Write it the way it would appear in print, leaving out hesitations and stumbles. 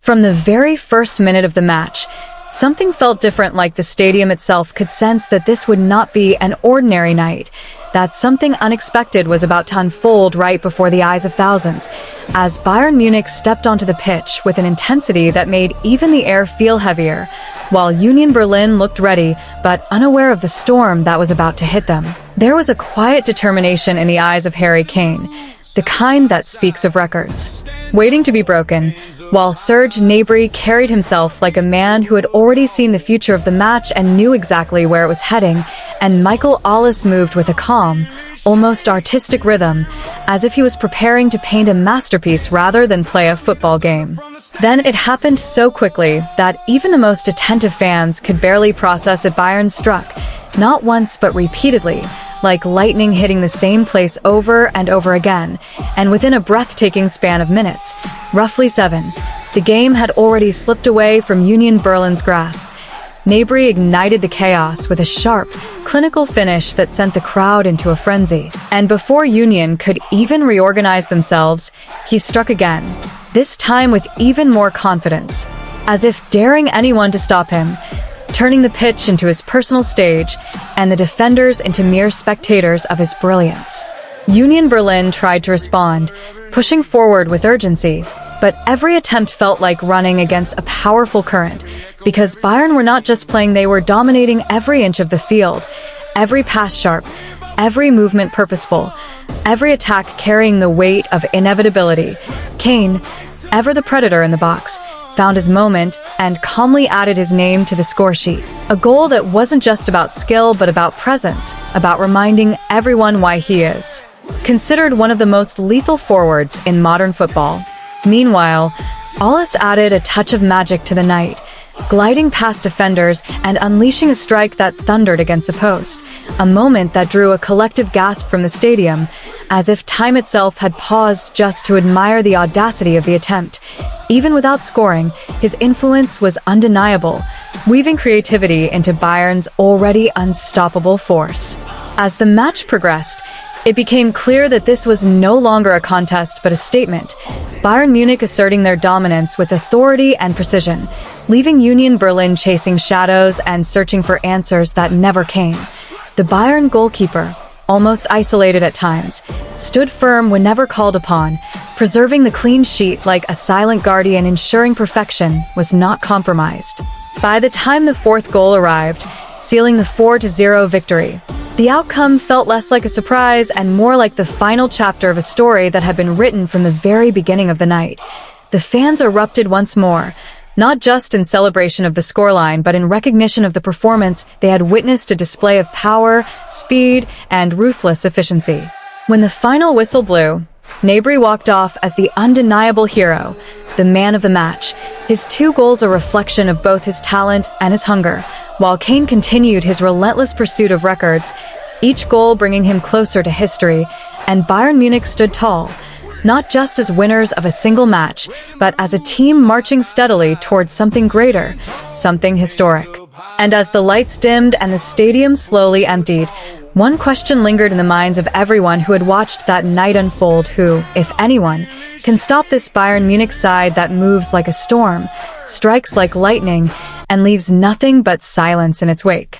From the very first minute of the match, something felt different, like the stadium itself could sense that this would not be an ordinary night, that something unexpected was about to unfold right before the eyes of thousands, as Bayern Munich stepped onto the pitch with an intensity that made even the air feel heavier, while Union Berlin looked ready, but unaware of the storm that was about to hit them. There was a quiet determination in the eyes of Harry Kane, the kind that speaks of records, waiting to be broken, while Serge Gnabry carried himself like a man who had already seen the future of the match and knew exactly where it was heading, and Michael Ollis moved with a calm, almost artistic rhythm, as if he was preparing to paint a masterpiece rather than play a football game. Then it happened so quickly that even the most attentive fans could barely process it. Bayern struck, not once but repeatedly, like lightning hitting the same place over and over again, and within a breathtaking span of minutes, roughly 7, the game had already slipped away from Union Berlin's grasp. Gnabry ignited the chaos with a sharp, clinical finish that sent the crowd into a frenzy. And before Union could even reorganize themselves, he struck again, this time with even more confidence, as if daring anyone to stop him, turning the pitch into his personal stage and the defenders into mere spectators of his brilliance. Union Berlin tried to respond, pushing forward with urgency, but every attempt felt like running against a powerful current, because Bayern were not just playing, they were dominating every inch of the field, every pass sharp, every movement purposeful, every attack carrying the weight of inevitability. Kane, ever the predator in the box, found his moment and calmly added his name to the score sheet. A goal that wasn't just about skill but about presence, about reminding everyone why he is considered one of the most lethal forwards in modern football. Meanwhile, Ollis added a touch of magic to the night, gliding past defenders and unleashing a strike that thundered against the post, a moment that drew a collective gasp from the stadium, as if time itself had paused just to admire the audacity of the attempt. Even without scoring, his influence was undeniable, weaving creativity into Bayern's already unstoppable force. As the match progressed, it became clear that this was no longer a contest but a statement, Bayern Munich asserting their dominance with authority and precision, leaving Union Berlin chasing shadows and searching for answers that never came. The Bayern goalkeeper, almost isolated at times, stood firm whenever called upon, preserving the clean sheet like a silent guardian, ensuring perfection was not compromised. By the time the fourth goal arrived, sealing the 4-0 victory, the outcome felt less like a surprise and more like the final chapter of a story that had been written from the very beginning of the night. The fans erupted once more, not just in celebration of the scoreline, but in recognition of the performance they had witnessed, a display of power, speed, and ruthless efficiency. When the final whistle blew, Gnabry walked off as the undeniable hero, the man of the match, his 2 goals a reflection of both his talent and his hunger, while Kane continued his relentless pursuit of records, each goal bringing him closer to history, and Bayern Munich stood tall, not just as winners of a single match, but as a team marching steadily towards something greater, something historic. And as the lights dimmed and the stadium slowly emptied, one question lingered in the minds of everyone who had watched that night unfold: who, if anyone, can stop this Bayern Munich side that moves like a storm, strikes like lightning, and leaves nothing but silence in its wake?